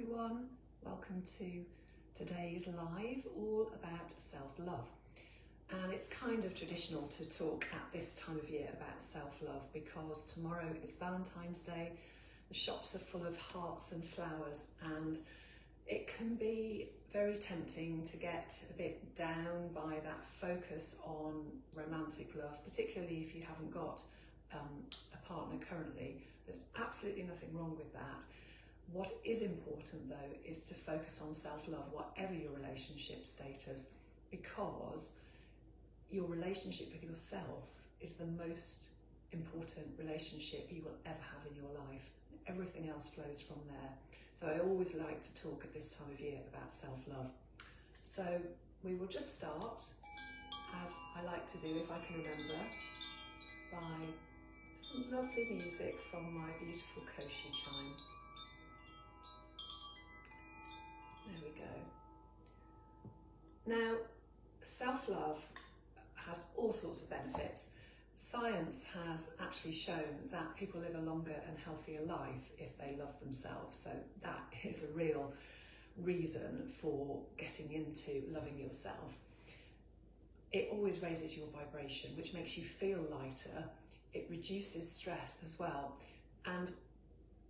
everyone, welcome to today's live all about self-love. And it's kind of traditional to talk at this time of year about self-love because tomorrow is Valentine's Day, the shops are full of hearts and flowers, and it can be very tempting to get a bit down by that focus on romantic love, particularly if you haven't got a partner currently. There's absolutely nothing wrong with that. What is important though is to focus on self-love, whatever your relationship status, because your relationship with yourself is the most important relationship you will ever have in your life. Everything else flows from there. So I always like to talk at this time of year about self-love. So we will just start, as I like to do if I can remember, by some lovely music from my beautiful Koshi chime. There we go. Now, self-love has all sorts of benefits. Science has actually shown that people live a longer and healthier life if they love themselves. So that is a real reason for getting into loving yourself. It always raises your vibration, which makes you feel lighter. It reduces stress as well. And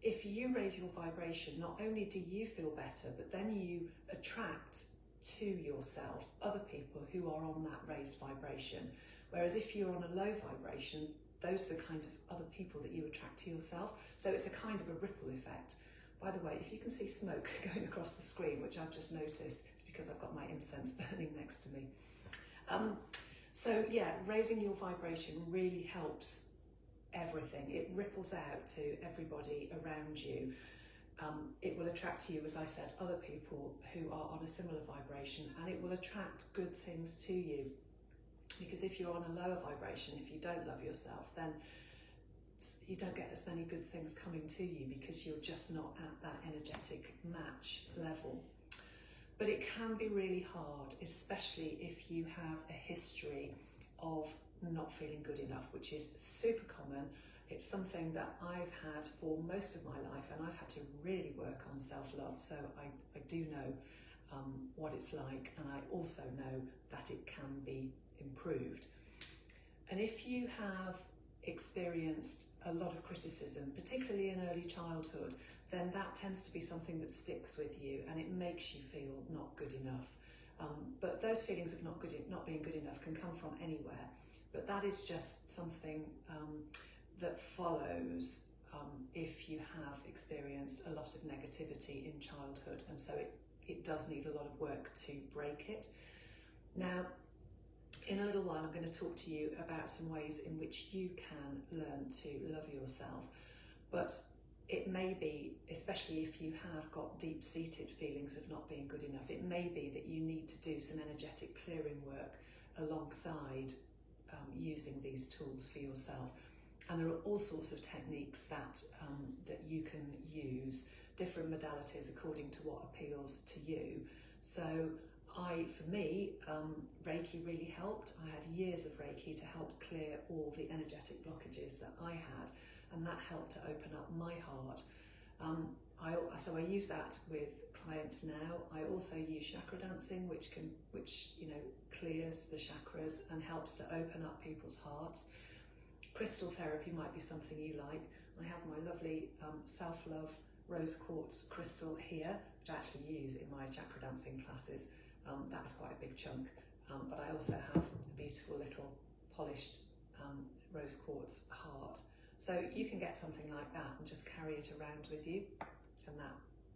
if you raise your vibration, not only do you feel better, but then you attract to yourself other people who are on that raised vibration. Whereas if you're on a low vibration, those are the kinds of other people that you attract to yourself. So it's a kind of a ripple effect. By the way, if you can see smoke going across the screen, which I've just noticed, it's because I've got my incense burning next to me. So yeah, raising your vibration really helps everything. It ripples out to everybody around you. It will attract to you, as I said, other people who are on a similar vibration, and it will attract good things to you. Because if you're on a lower vibration, if you don't love yourself, then you don't get as many good things coming to you because you're just not at that energetic match level. But it can be really hard, especially if you have a history of not feeling good enough, which is super common. It's something that I've had for most of my life, and I've had to really work on self-love. So I do know what it's like, and I also know that it can be improved. And if you have experienced a lot of criticism, particularly in early childhood, then that tends to be something that sticks with you and it makes you feel not good enough. But those feelings of not being good enough can come from anywhere. But that is just something that follows if you have experienced a lot of negativity in childhood, and so it does need a lot of work to break it. Now, in a little while I'm going to talk to you about some ways in which you can learn to love yourself, but it may be, especially if you have got deep-seated feelings of not being good enough, it may be that you need to do some energetic clearing work alongside using these tools for yourself. And there are all sorts of techniques that you can use, different modalities according to what appeals to you. So for me, Reiki really helped. I had years of Reiki to help clear all the energetic blockages that I had, and that helped to open up my heart. So I use that with clients now. I also use chakra dancing, which clears the chakras and helps to open up people's hearts. Crystal therapy might be something you like. I have my lovely self-love rose quartz crystal here, which I actually use in my chakra dancing classes. That's quite a big chunk, but I also have a beautiful little polished rose quartz heart. So you can get something like that and just carry it around with you, and that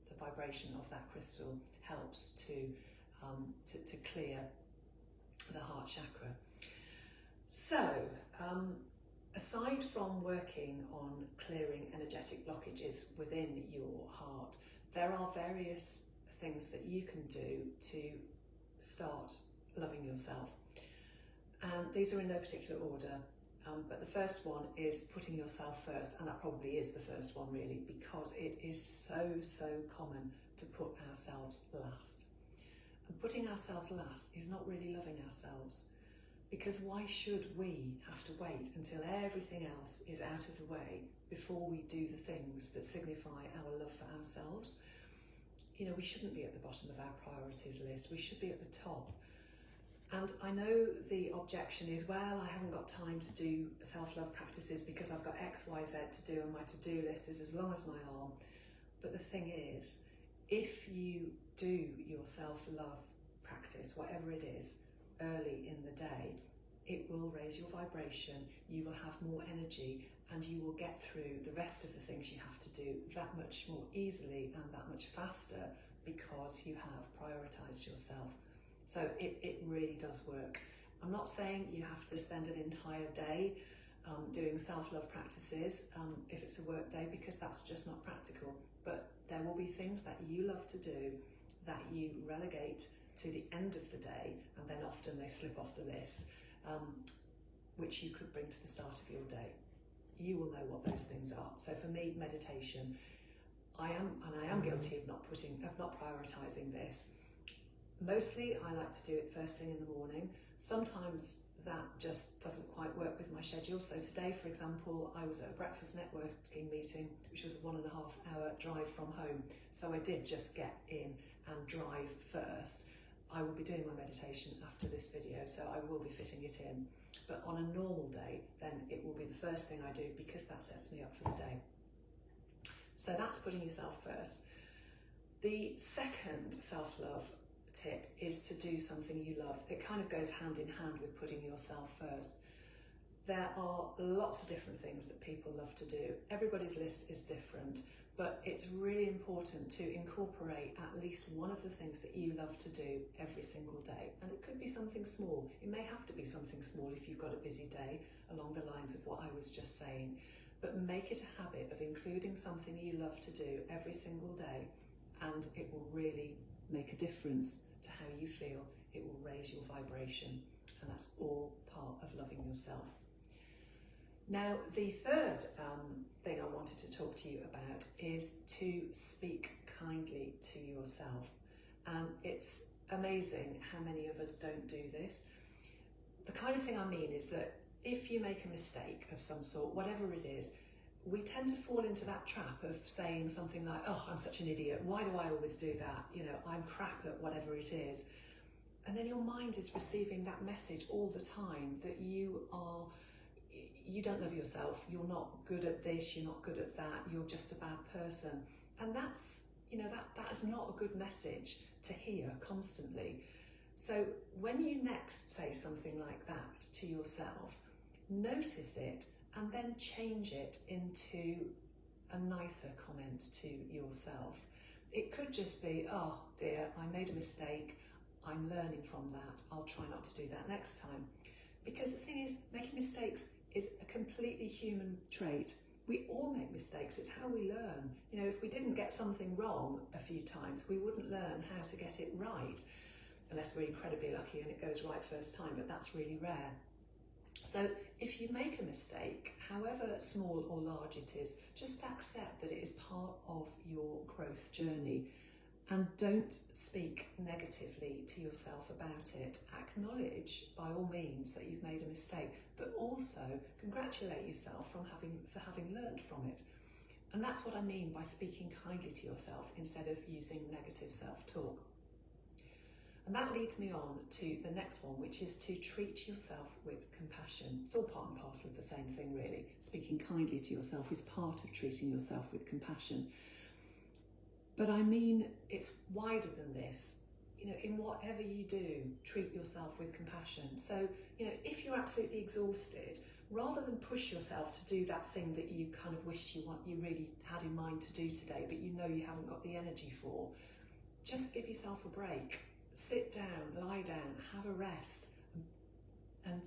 the vibration of that crystal helps to clear the heart chakra. So aside from working on clearing energetic blockages within your heart, there are various things that you can do to start loving yourself. And these are in no particular order, but the first one is putting yourself first, and that probably is the first one really, because it is so common to put ourselves last. And putting ourselves last is not really loving ourselves, because why should we have to wait until everything else is out of the way before we do the things that signify our love for ourselves? we shouldn't be at the bottom of our priorities list. We should be at the top. And I know the objection is, well, I haven't got time to do self-love practices because I've got X, Y, Z to do and my to-do list is as long as my arm. But the thing is, if you do your self-love practice, whatever it is, early in the day, it will raise your vibration, you will have more energy, and you will get through the rest of the things you have to do that much more easily and that much faster because you have prioritised yourself. So it really does work. I'm not saying you have to spend an entire day doing self-love practices if it's a work day, because that's just not practical. But there will be things that you love to do that you relegate to the end of the day, and then often they slip off the list, which you could bring to the start of your day. You will know what those things are. So for me, meditation, I am guilty of not prioritising this. Mostly I like to do it first thing in the morning. Sometimes that just doesn't quite work with my schedule. So today, for example, I was at a breakfast networking meeting, which was a 1.5 hour drive from home. So I did just get in and drive first. I will be doing my meditation after this video, so I will be fitting it in. But on a normal day, then it will be the first thing I do because that sets me up for the day. So that's putting yourself first. The second self-love tip is to do something you love. It kind of goes hand in hand with putting yourself first. There are lots of different things that people love to do. Everybody's list is different, but it's really important to incorporate at least one of the things that you love to do every single day. And it could be something small. It may have to be something small if you've got a busy day, along the lines of what I was just saying. But make it a habit of including something you love to do every single day, and it will really make a difference to how you feel. It will raise your vibration, and that's all part of loving yourself. Now, the third thing I wanted to talk to you about is to speak kindly to yourself. And it's amazing how many of us don't do this. The kind of thing I mean is that if you make a mistake of some sort, whatever it is, we tend to fall into that trap of saying something like, oh, I'm such an idiot, why do I always do that? I'm crap at whatever it is. And then your mind is receiving that message all the time that you don't love yourself, you're not good at this, you're not good at that, you're just a bad person. And that's, that is not a good message to hear constantly. So when you next say something like that to yourself, notice it and then change it into a nicer comment to yourself. It could just be, oh dear, I made a mistake, I'm learning from that, I'll try not to do that next time. Because the thing is, making mistakes is a completely human trait. We all make mistakes, it's how we learn. If we didn't get something wrong a few times, we wouldn't learn how to get it right, unless we're incredibly lucky and it goes right first time, but that's really rare. So if you make a mistake, however small or large it is, just accept that it is part of your growth journey, and don't speak negatively to yourself about it. Acknowledge by all means that you've made a mistake, but also congratulate yourself for having learned from it. And that's what I mean by speaking kindly to yourself instead of using negative self-talk. And that leads me on to the next one, which is to treat yourself with compassion. It's all part and parcel of the same thing, really. Speaking kindly to yourself is part of treating yourself with compassion. But I mean, it's wider than this. In whatever you do, treat yourself with compassion. So, if you're absolutely exhausted, rather than push yourself to do that thing that you kind of wish you really had in mind to do today, but you haven't got the energy for, just give yourself a break. Sit down, lie down, have a rest, and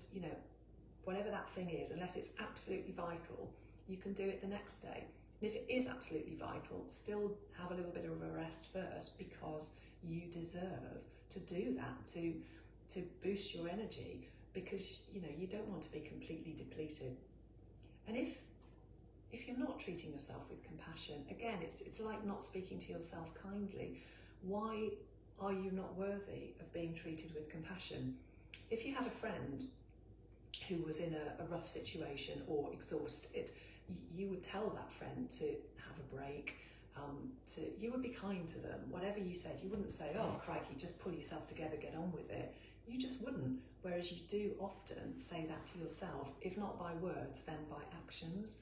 whatever that thing is, unless it's absolutely vital, you can do it the next day. And if it is absolutely vital, still have a little bit of a rest first, because you deserve to do that, to boost your energy, because you don't want to be completely depleted. And if you're not treating yourself with compassion, again, it's like not speaking to yourself kindly. Why are you not worthy of being treated with compassion? If you had a friend who was in a rough situation or exhausted, you would tell that friend to have a break, you would be kind to them. Whatever you said, you wouldn't say, oh crikey, just pull yourself together, get on with it. You just wouldn't. Whereas you do often say that to yourself, if not by words, then by actions.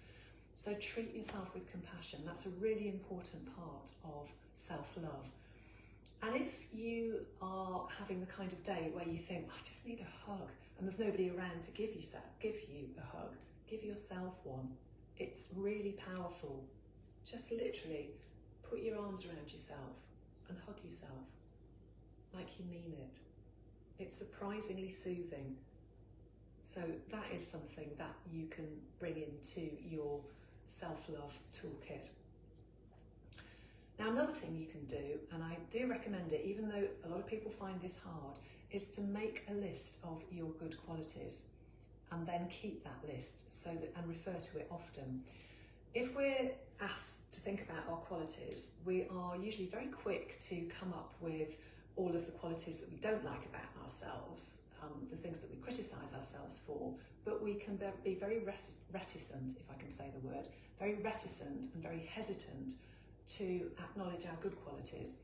So treat yourself with compassion. That's a really important part of self-love. And if you are having the kind of day where you think, I just need a hug, and there's nobody around to give you a hug, give yourself one. It's really powerful. Just literally put your arms around yourself and hug yourself like you mean it. It's surprisingly soothing. So that is something that you can bring into your self-love toolkit. Now, another thing you can do, and I do recommend it, even though a lot of people find this hard, is to make a list of your good qualities and then keep that list and refer to it often. If we're asked to think about our qualities, we are usually very quick to come up with all of the qualities that we don't like about ourselves, the things that we criticise ourselves for, but we can be very reticent, if I can say the word, very reticent and very hesitant to acknowledge our good qualities.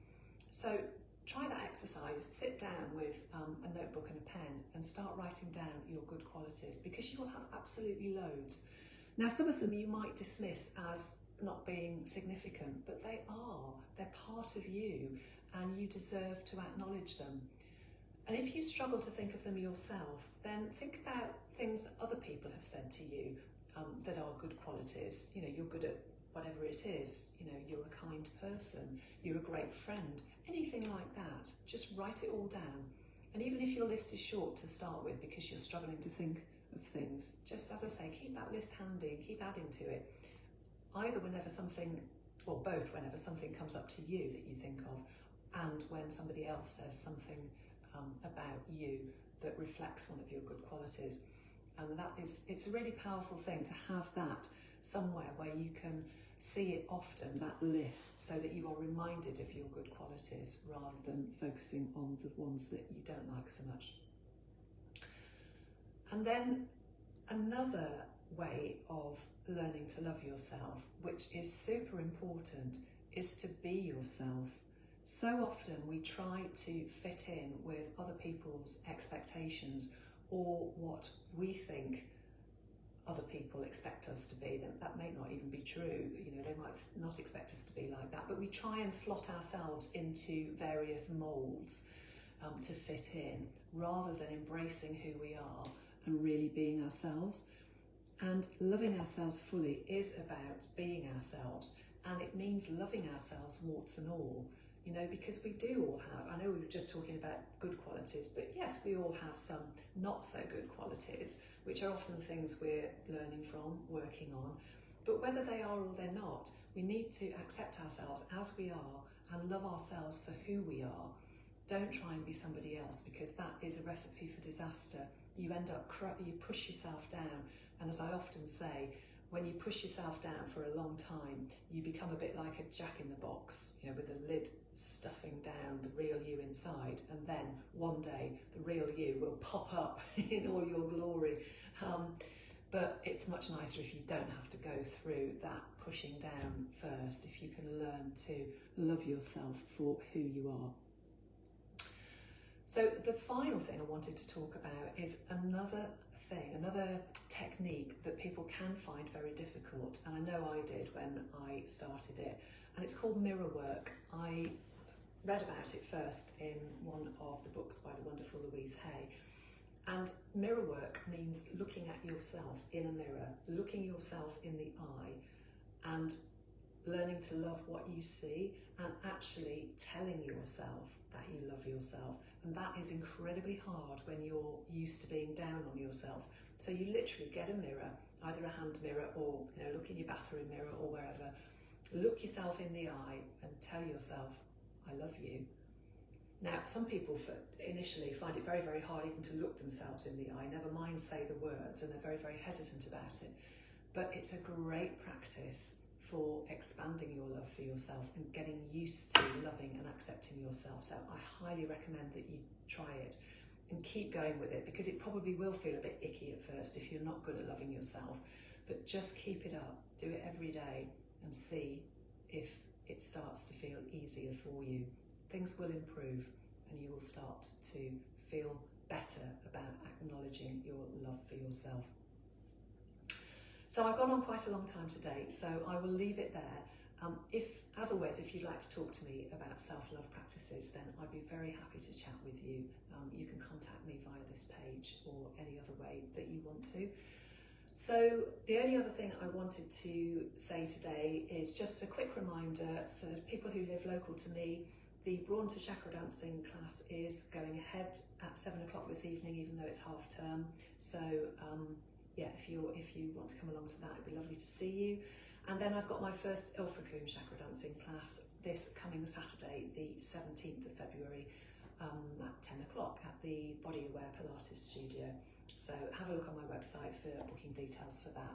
So try that exercise, sit down with a notebook and a pen and start writing down your good qualities, because you will have absolutely loads. Now, some of them you might dismiss as not being significant, but they're part of you, and you deserve to acknowledge them. And if you struggle to think of them yourself, then think about things that other people have said to you that are good qualities. You know, you're good at whatever it is, you know, you're a kind person, you're a great friend, anything like that. Just write it all down. And even if your list is short to start with because you're struggling to think of things, just as I say, keep that list handy and keep adding to it. Either whenever something, or both, whenever something comes up to you that you think of, and when somebody else says something about you that reflects one of your good qualities. And it's a really powerful thing to have that somewhere where you can see it often, that list, so that you are reminded of your good qualities rather than focusing on the ones that you don't like so much. And then another way of learning to love yourself, which is super important, is to be yourself. So often we try to fit in with other people's expectations or what we think other people expect us to be. That may not even be true. You know, they might not expect us to be like that, but we try and slot ourselves into various molds to fit in, rather than embracing who we are and really being ourselves. And loving ourselves fully is about being ourselves, and it means loving ourselves warts and all. You know, because we do all have, I know we were just talking about good qualities, but yes, we all have some not so good qualities, which are often things we're learning from, working on. But whether they are or they're not, we need to accept ourselves as we are and love ourselves for who we are. Don't try and be somebody else, because that is a recipe for disaster. You end up, you push yourself down. And as I often say, when you push yourself down for a long time, you become a bit like a jack-in-the-box, you know, with the lid stuffing down the real you inside, and then one day the real you will pop up in all your glory. But it's much nicer if you don't have to go through that pushing down first, if you can learn to love yourself for who you are. So the final thing I wanted to talk about is another technique that people can find very difficult, and I know I did when I started it, and it's called mirror work. I read about it first in one of the books by the wonderful Louise Hay, and mirror work means looking at yourself in a mirror, looking yourself in the eye and learning to love what you see, and actually telling yourself that you love yourself. And that is incredibly hard when you're used to being down on yourself. So you literally get a mirror, either a hand mirror or, you know, look in your bathroom mirror or wherever, look yourself in the eye and tell yourself, I love you. Now, some people initially find it very, very hard even to look themselves in the eye, never mind say the words, and they're very, very hesitant about it. But it's a great practice for expanding your love for yourself and getting used to loving and accepting yourself. So I highly recommend that you try it and keep going with it, because it probably will feel a bit icky at first if you're not good at loving yourself. But just keep it up, do it every day, and see if it starts to feel easier for you. Things will improve and you will start to feel better about acknowledging your love for yourself. So I've gone on quite a long time today, so I will leave it there. As always, if you'd like to talk to me about self-love practices, then I'd be very happy to chat with you. You can contact me via this page or any other way that you want to. So the only other thing I wanted to say today is just a quick reminder, so people who live local to me, the Brawn to Chakra Dancing class is going ahead at 7 o'clock this evening, even though it's half term. So yeah, if you want to come along to that, it'd be lovely to see you. And then I've got my first Ilfracombe Chakra Dancing class this coming Saturday, the 17th of February, at 10 o'clock at the Body Aware Pilates studio. So have a look on my website for booking details for that.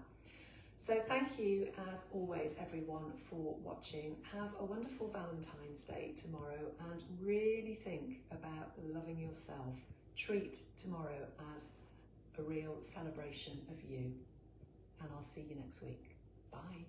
So thank you as always everyone for watching. Have a wonderful Valentine's Day tomorrow and really think about loving yourself. Treat tomorrow as a real celebration of you. And I'll see you next week. Bye.